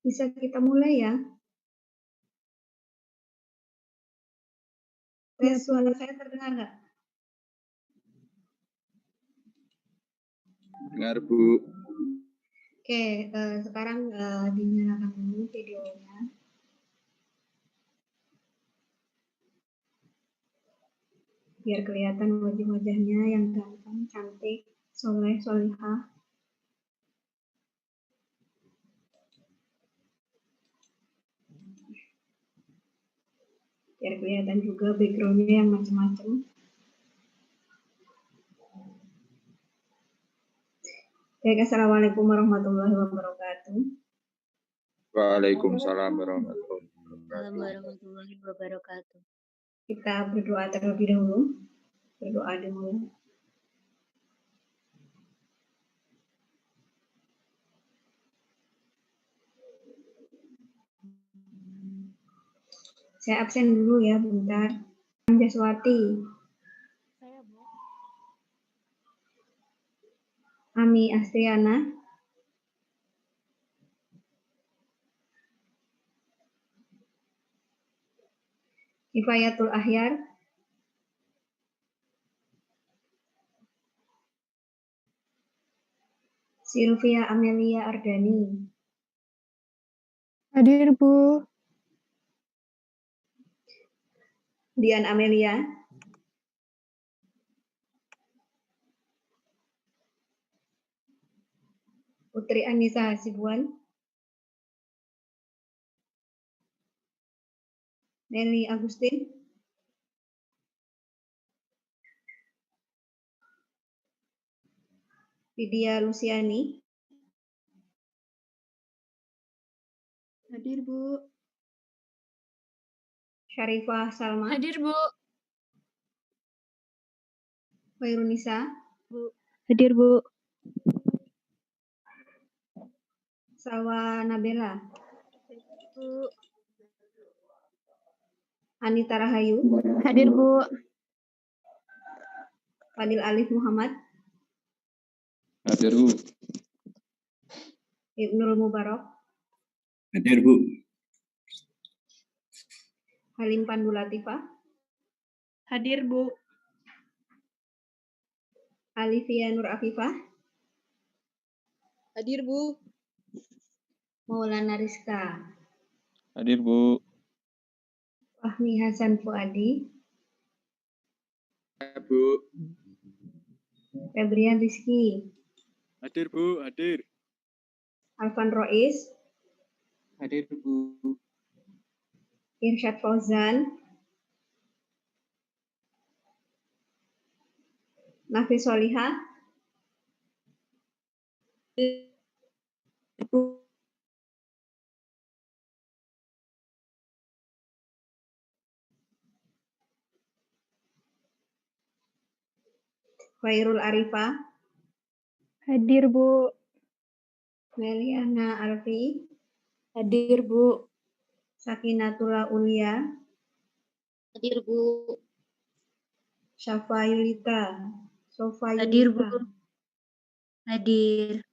Bisa kita mulai ya? Tes suara saya terdengar nggak? Dengar, Bu. Oke, sekarang dinyalakan dulu videonya. Biar kelihatan wajah-wajahnya yang ganteng, cantik, soleh, solihah. Biar kelihatan juga background-nya yang macam-macam. Baik, assalamualaikum warahmatullahi wabarakatuh. Waalaikumsalam warahmatullahi wabarakatuh. Kita berdoa terlebih dahulu. Berdoa dimulai. Saya absen dulu ya, bentar. Jaswati. Saya, Bu. Ami Astriana. Kifayatul Ahyar. Sylvia Amelia Ardani. Hadir, Bu. Dian Amelia. Putri Anissa Hasibuan. Nelly Agustin. Vidya Luciani. Hadir, Bu. Syarifah Salma. Hadir, Bu. Khairunisa. Bu. Hadir, Bu. Salwa Nabela. Bu. Anita Rahayu. Hadir, Bu. Fadil Alif Muhammad. Hadir, Bu. Ibnul Mubarak. Hadir, Bu. Halim Pandu Latifah. Hadir, Bu. Alivia Nur Afifah. Hadir, Bu. Maulana Rizka. Hadir, Bu. Fahmi Hasan Fuadi. Ya, Bu. Febrian Rizky. Hadir, Bu. Hadir. Alvan Rois. Hadir, Bu. Irsyad Fauzan. Nafis Solihah. Khairul Arifah. Hadir, Bu. Meliana Alfi. Hadir, Bu. Sakinatullah Ulia. Hadir, Bu. Syafa Yulita. Sofa Hadir, Bu. Yulita. Hadir.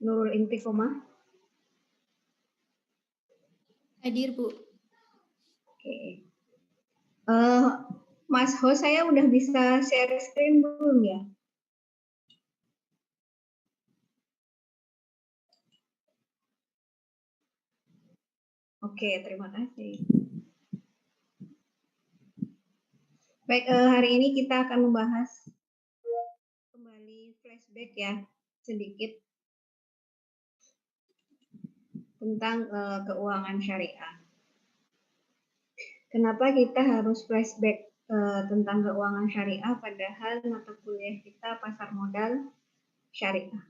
Nurul Intiqomah. Hadir, Bu. Oke. Mas host, saya udah bisa share screen belum ya? Oke, terima kasih. Baik, hari ini kita akan membahas kembali flashback ya, sedikit tentang keuangan syariah. Kenapa kita harus flashback tentang keuangan syariah padahal mata kuliah kita pasar modal syariah?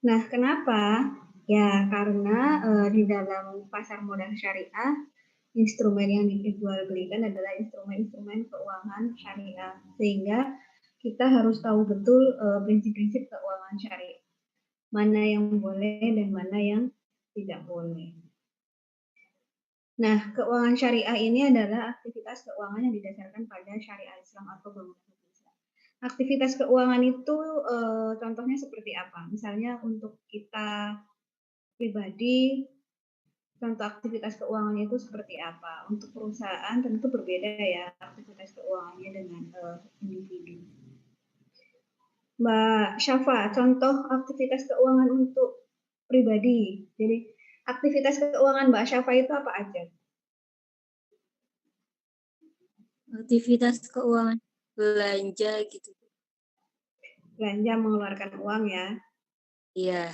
Nah, kenapa? Ya, karena di dalam pasar modal syariah, instrumen yang dijual-belikan adalah instrumen-instrumen keuangan syariah. Sehingga kita harus tahu betul prinsip-prinsip keuangan syariah. Mana yang boleh dan mana yang tidak boleh. Nah, keuangan syariah ini adalah aktivitas keuangan yang didasarkan pada syariat Islam atau bangunan Islam. Aktivitas keuangan itu contohnya seperti apa? Misalnya untuk kita pribadi, contoh aktivitas keuangannya itu seperti apa? Untuk perusahaan tentu berbeda ya aktivitas keuangannya dengan individu. Mbak Syafa, contoh aktivitas keuangan untuk pribadi. Jadi aktivitas keuangan Mbak Syafa itu apa aja? Aktivitas keuangan belanja gitu. Belanja mengeluarkan uang ya. Iya.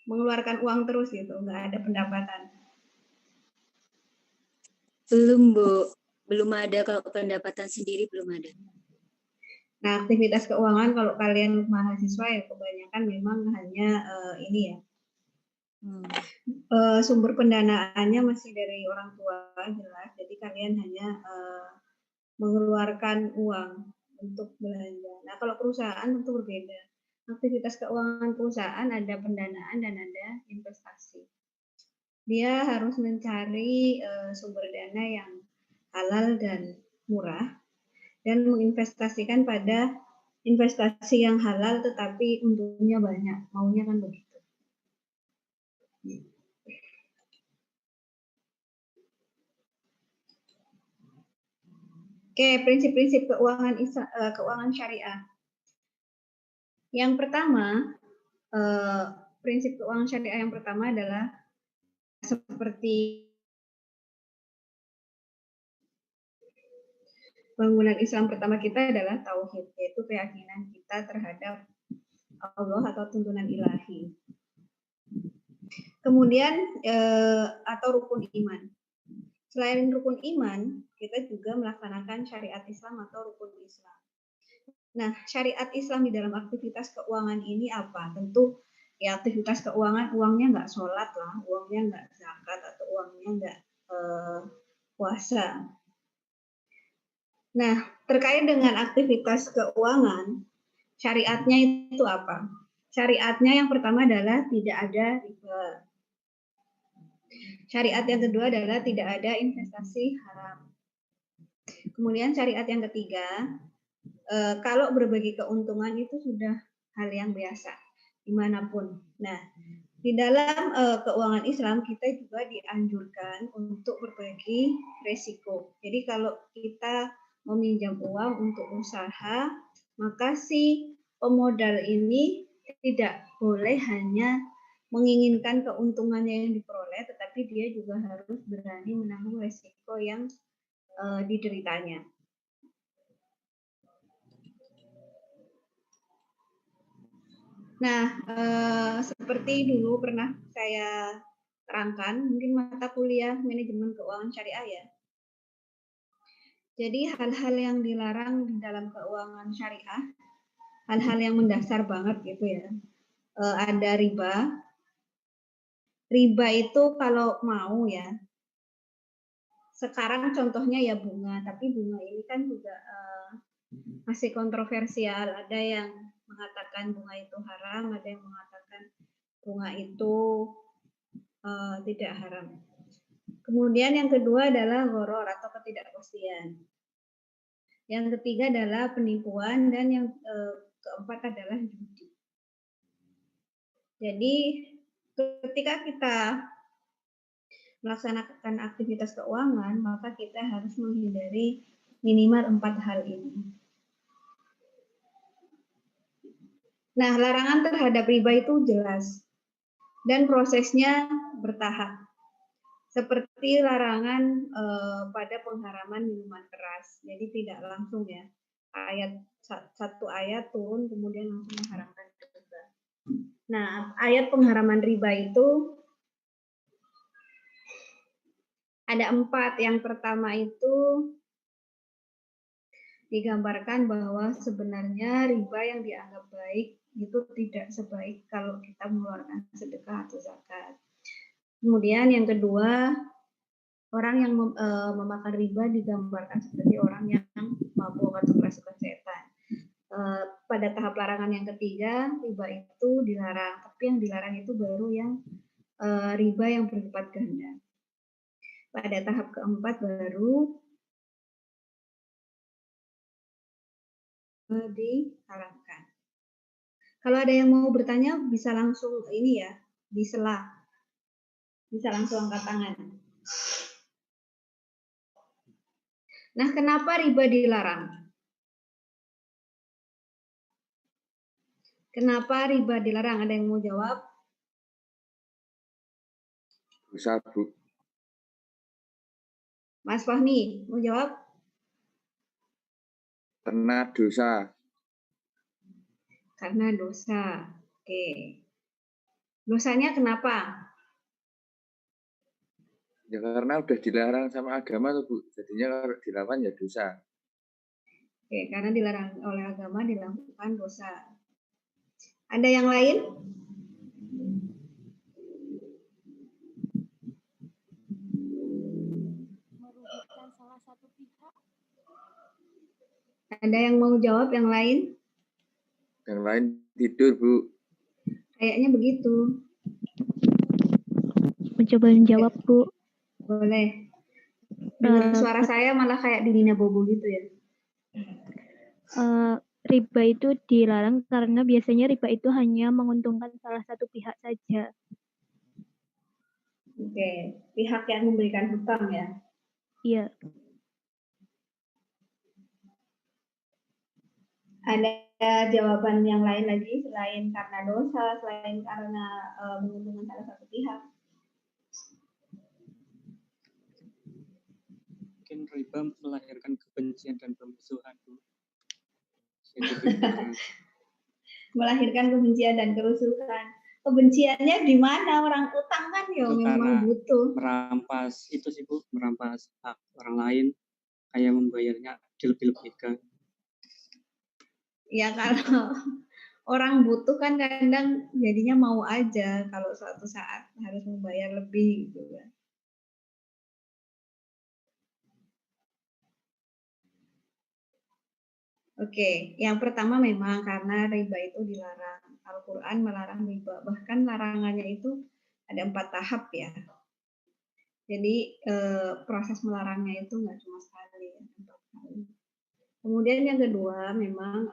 Mengeluarkan uang terus gitu, nggak ada pendapatan. Belum, Bu. Belum ada, kalau pendapatan sendiri belum ada. Nah, aktivitas keuangan kalau kalian mahasiswa ya kebanyakan memang hanya ini ya. Sumber pendanaannya masih dari orang tua jelas, jadi kalian hanya mengeluarkan uang untuk belanja. Nah, kalau perusahaan tentu berbeda. Aktivitas keuangan perusahaan ada pendanaan dan ada investasi. Dia harus mencari sumber dana yang halal dan murah dan menginvestasikan pada investasi yang halal tetapi untungnya banyak. Maunya kan begitu. Oke, prinsip-prinsip keuangan syariah. Yang pertama, prinsip keuangan syariah yang pertama adalah seperti bangunan Islam pertama kita adalah tauhid, yaitu keyakinan kita terhadap Allah atau tuntunan ilahi. Kemudian atau rukun iman. Selain rukun iman, kita juga melaksanakan syariat Islam atau rukun Islam. Nah, syariat Islam di dalam aktivitas keuangan ini apa? Tentu ya aktivitas keuangan, uangnya nggak sholat lah, uangnya nggak zakat atau uangnya nggak puasa. Nah, terkait dengan aktivitas keuangan, syariatnya itu apa? Syariatnya yang pertama adalah tidak ada riba. Syariat yang kedua adalah tidak ada investasi haram. Kemudian syariat yang ketiga, kalau berbagi keuntungan itu sudah hal yang biasa dimanapun. Nah, di dalam keuangan Islam kita juga dianjurkan untuk berbagi resiko. Jadi kalau kita meminjam uang untuk usaha, maka si pemodal ini tidak boleh hanya menginginkan keuntungannya yang diperoleh, tetapi dia juga harus berani menanggung resiko yang dideritanya. Nah, seperti dulu pernah saya terangkan, mungkin mata kuliah manajemen keuangan syariah ya. Jadi hal-hal yang dilarang di dalam keuangan syariah, hal-hal yang mendasar banget gitu ya. Ada riba. Riba itu kalau mau ya, sekarang contohnya ya bunga, tapi bunga ini kan juga masih kontroversial. Ada yang mengatakan bunga itu haram, ada yang mengatakan bunga itu tidak haram. Kemudian yang kedua adalah ghoror atau ketidakpastian. Yang ketiga adalah penipuan dan yang keempat adalah judi. Jadi ketika kita melaksanakan aktivitas keuangan, maka kita harus menghindari minimal 4 hal ini. Nah, larangan terhadap riba itu jelas dan prosesnya bertahap. Seperti larangan pada pengharaman minuman keras. Jadi tidak langsung ya. Satu ayat turun kemudian langsung mengharamkan riba. Nah, ayat pengharaman riba itu ada 4. Yang pertama itu digambarkan bahwa sebenarnya riba yang dianggap baik itu tidak sebaik kalau kita mengeluarkan sedekah atau zakat. Kemudian yang kedua, orang yang memakan riba digambarkan seperti orang yang mabuk atau kerasukan setan. Pada tahap larangan yang ketiga, riba itu dilarang, tapi yang dilarang itu baru yang riba yang berlipat ganda. Pada tahap keempat baru diharamkan. Kalau ada yang mau bertanya bisa langsung ini ya, di sela. Bisa langsung angkat tangan. Nah, kenapa riba dilarang? Kenapa riba dilarang? Ada yang mau jawab? Dosa, Bu. Mas Fahmi, mau jawab? Karena dosa. Karena dosa. Oke. Dosanya kenapa? Ya karena udah dilarang sama agama tuh, Bu. Jadinya kalau dilawan ya dosa. Oke, karena dilarang oleh agama dilakukan dosa. Ada yang lain? Merugikan salah satu pihak. Ada yang mau jawab yang lain? Yang lain tidur, Bu. Kayaknya begitu. Mencoba menjawab, Bu. Boleh. Dengar suara saya malah kayak di Nina Bobo gitu ya. Riba itu dilarang karena biasanya riba itu hanya menguntungkan salah satu pihak saja. Oke, pihak yang memberikan hutang ya. Iya. Ada jawaban yang lain lagi selain karena dosa, selain karena menguntungkan salah satu pihak? Mungkin riba melahirkan kebencian dan permusuhan, Bu. Melahirkan kebencian dan kerusuhan. Kebenciannya di mana? Orang utang kan ya memang butuh. Merampas itu sih, Bu, merampas hak orang lain, kayak membayarnya dilebih-lebihkan. Ya kalau orang butuh kan kadang jadinya mau aja kalau suatu saat harus membayar lebih gitu kan. Oke, yang pertama memang karena riba itu dilarang. Al-Quran melarang riba, bahkan larangannya itu ada 4 tahap ya. Jadi proses melarangnya itu nggak cuma sekali, ya, 4 kali. Kemudian yang kedua memang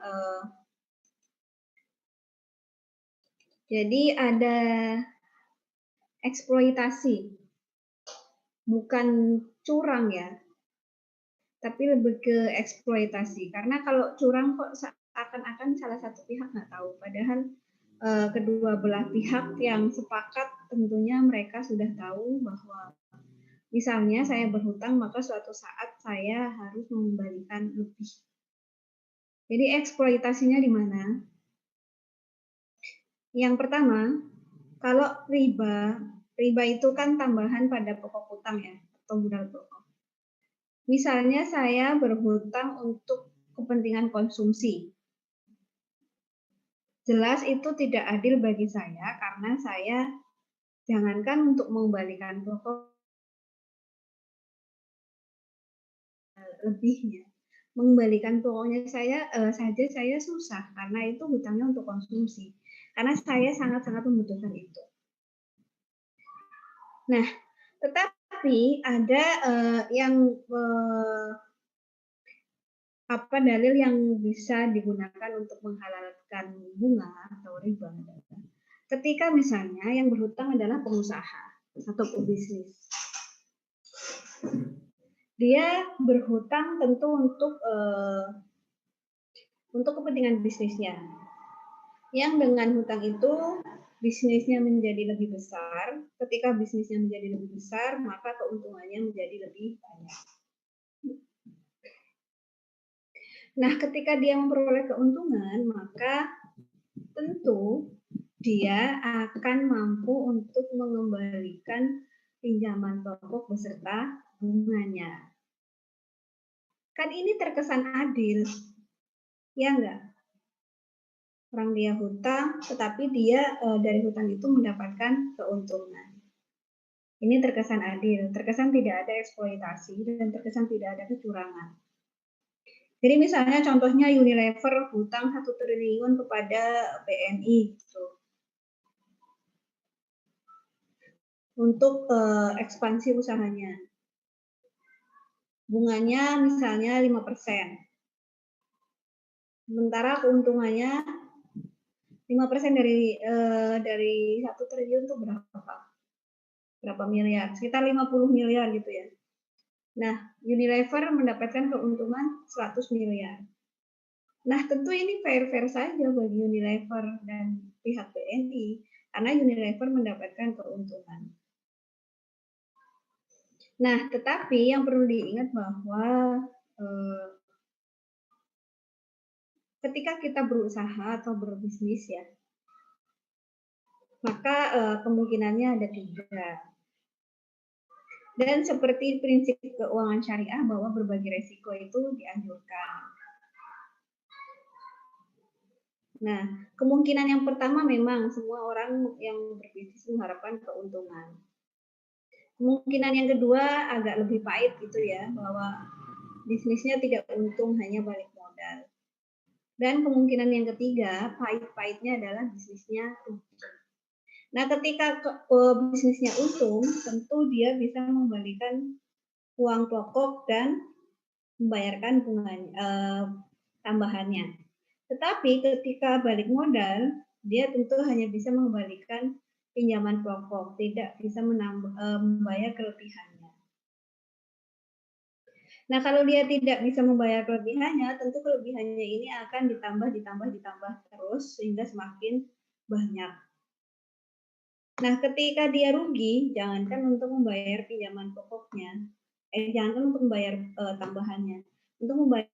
jadi ada eksploitasi, bukan curang ya, tapi lebih ke eksploitasi. Karena kalau curang kok seakan-akan salah satu pihak nggak tahu, padahal kedua belah pihak yang sepakat tentunya mereka sudah tahu bahwa misalnya saya berhutang maka suatu saat saya harus mengembalikan lebih. Jadi eksploitasinya di mana? Yang pertama, kalau riba itu kan tambahan pada pokok hutang ya, atau modal pokok. Misalnya saya berhutang untuk kepentingan konsumsi. Jelas itu tidak adil bagi saya karena saya jangankan untuk mengembalikan pokok lebihnya. Mengembalikan pokoknya saja saya susah karena itu hutangnya untuk konsumsi. Karena saya sangat-sangat membutuhkan itu. Nah, tetapi ada dalil yang bisa digunakan untuk menghalalkan bunga atau riba. Ketika misalnya yang berhutang adalah pengusaha atau pebisnis. Dia berhutang tentu untuk kepentingan bisnisnya. Yang dengan hutang itu bisnisnya menjadi lebih besar. Ketika bisnisnya menjadi lebih besar, maka keuntungannya menjadi lebih banyak. Nah, ketika dia memperoleh keuntungan, maka tentu dia akan mampu untuk mengembalikan pinjaman pokok beserta bunganya. Kan ini terkesan adil, ya enggak? Orang dia hutang, tetapi dia dari hutang itu mendapatkan keuntungan. Ini terkesan adil, terkesan tidak ada eksploitasi, dan terkesan tidak ada kecurangan. Jadi misalnya contohnya Unilever hutang 1 triliun kepada BNI gitu. Untuk ekspansi usahanya. Bunganya misalnya 5%. Sementara keuntungannya 5% dari 1 triliun itu berapa? Berapa miliar? Sekitar 50 miliar gitu ya. Nah, Unilever mendapatkan keuntungan 100 miliar. Nah, tentu ini fair-fair saja bagi Unilever dan pihak BNI karena Unilever mendapatkan keuntungan. Nah, tetapi yang perlu diingat bahwa ketika kita berusaha atau berbisnis ya, maka kemungkinannya ada 3. Dan seperti prinsip keuangan syariah bahwa berbagi resiko itu dianjurkan. Nah, kemungkinan yang pertama memang semua orang yang berbisnis mengharapkan keuntungan. Kemungkinan yang kedua agak lebih pahit gitu ya, bahwa bisnisnya tidak untung, hanya balik modal. Dan kemungkinan yang ketiga, pahit-pahitnya adalah bisnisnya rugi. Nah, ketika bisnisnya untung, tentu dia bisa mengembalikan uang pokok dan membayarkan tambahannya. Tetapi ketika balik modal, dia tentu hanya bisa mengembalikan pinjaman pokok, tidak bisa membayar kelebihannya. Nah, kalau dia tidak bisa membayar kelebihannya, tentu kelebihannya ini akan ditambah terus sehingga semakin banyak. Nah, ketika dia rugi, jangankan untuk membayar pinjaman pokoknya, jangankan untuk membayar tambahannya, untuk membayar.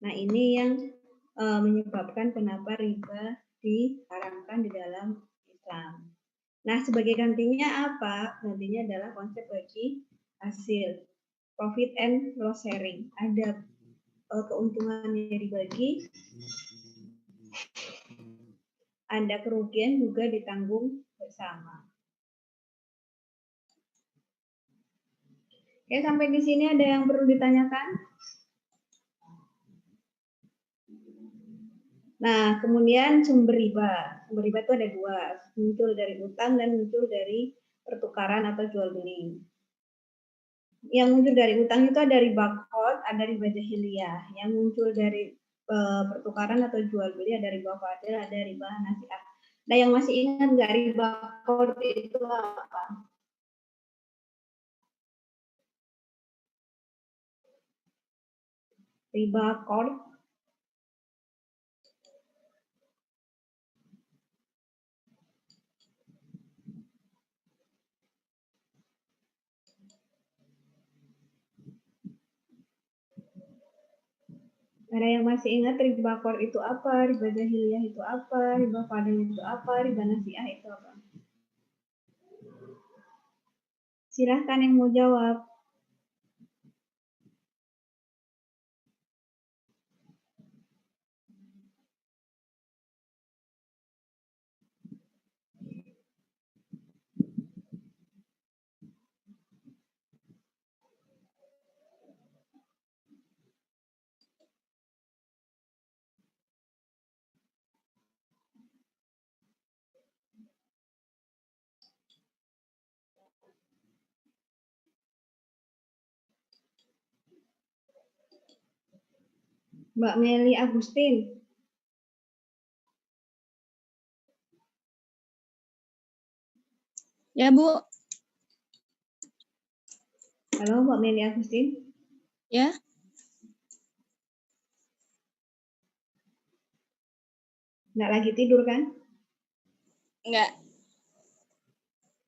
Nah, ini yang menyebabkan kenapa riba diharamkan di dalam Islam. Nah, sebagai gantinya apa? Gantinya adalah konsep bagi hasil, profit and loss sharing. Ada keuntungan yang dibagi, ada kerugian juga ditanggung bersama. Oke, sampai di sini ada yang perlu ditanyakan? Nah, kemudian sumber riba. Sumber riba itu ada 2, muncul dari utang dan muncul dari pertukaran atau jual beli. Yang muncul dari utang itu ada riba qard, ada riba jahiliyah. Yang muncul dari pertukaran atau jual beli ada riba fadil, ada riba nasi'ah. Nah, yang masih ingat nggak riba qard itu apa? Riba qard. Ada yang masih ingat riba qard itu apa, riba jahiliyah itu apa, riba fadil itu apa, riba nasi'ah itu apa? Silahkan yang mau jawab. Mbak Meli Agustin. Ya, Bu. Halo, Mbak Meli Agustin. Ya. Nggak lagi tidur kan? Enggak.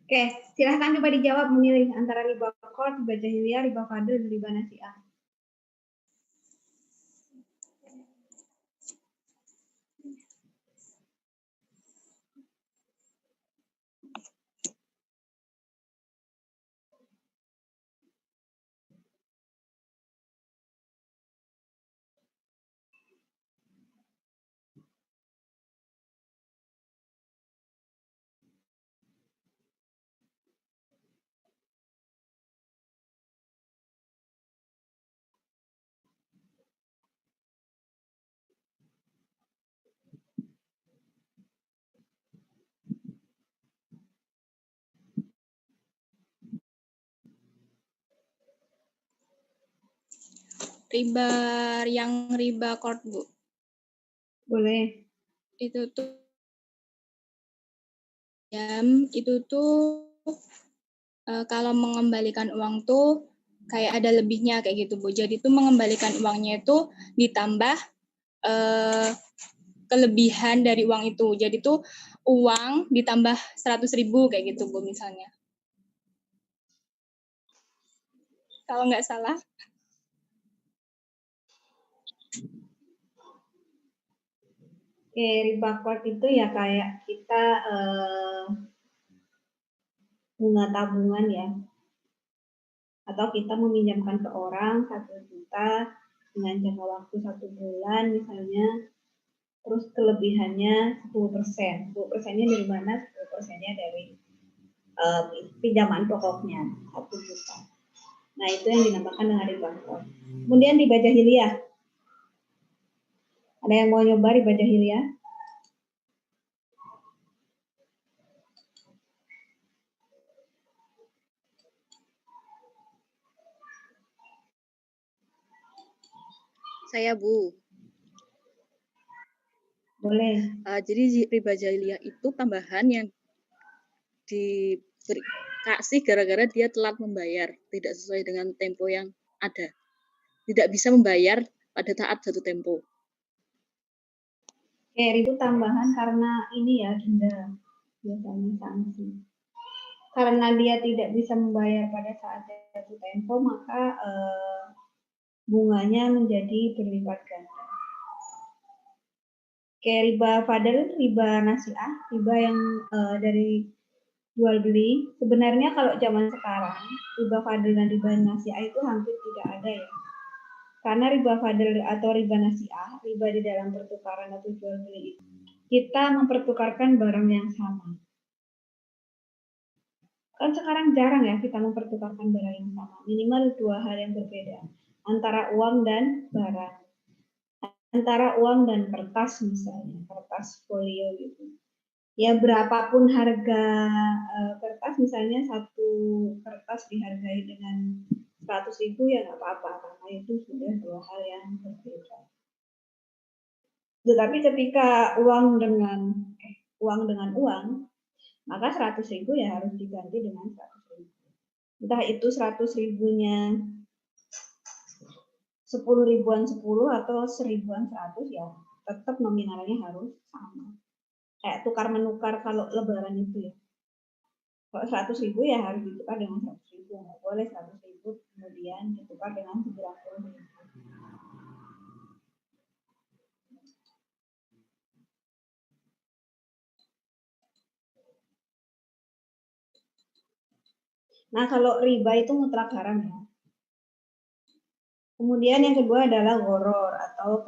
Oke, silahkan coba dijawab memilih antara riba qard, riba jahiliyah, riba fadil, dan riba nasi'ah. riba court, Bu. Boleh. Itu tuh kalau mengembalikan uang tuh kayak ada lebihnya kayak gitu, Bu. Jadi tuh mengembalikan uangnya itu ditambah kelebihan dari uang itu. Jadi tuh uang ditambah 100.000 kayak gitu, Bu, misalnya. Kalau nggak salah. Oke, riba court itu ya kayak kita bunga tabungan ya. Atau kita meminjamkan ke orang 1 juta dengan jangka waktu 1 bulan misalnya, terus kelebihannya 10%. 10%-nya dari mana? 10%-nya dari pinjaman pokoknya 1 juta. Nah, itu yang dinamakan dengan riba court. Kemudian riba jahiliyah. Ada yang mau nyoba riba jahiliyah? Saya, Bu. Boleh. Jadi riba jahiliyah itu tambahan yang dikasih gara-gara dia telat membayar, tidak sesuai dengan tempo yang ada. Tidak bisa membayar pada saat jatuh tempo. Oke, itu tambahan karena ini ya, denda. Biasanya sanksi. Karena dia tidak bisa membayar pada saat jatuh tempo, maka bunganya menjadi berlipat ganda. Kayak riba fadl, riba nasi'ah, riba yang dari jual beli. Sebenarnya kalau zaman sekarang, riba fadl dan riba nasi'ah itu hampir tidak ada ya. Karena riba fadl atau riba nasi'ah, riba di dalam pertukaran atau jual beli itu, kita mempertukarkan barang yang sama. Kan sekarang jarang ya kita mempertukarkan barang yang sama. Minimal 2 hal yang berbeda. Antara uang dan barang. Antara uang dan kertas misalnya, kertas folio gitu. Ya berapapun harga kertas, misalnya 1 kertas dihargai dengan 100.000 ya nggak apa-apa, karena itu sudah 2 hal yang berbeda. Tetapi ketika uang dengan uang, maka 100.000 ya harus diganti dengan 100.000. Entah itu 100.000-nya 10 ribuan 10 atau 1000-an 100 ya tetap nominalnya harus sama. Kayak tukar menukar kalau lebaran itu ya. Kalau 100.000 ya harus ditukar dengan 100.000. Nggak boleh 100.000 kemudian ditukar dengan 90.000. Nah, kalau riba itu mutlak haram ya. Kemudian yang kedua adalah gharar atau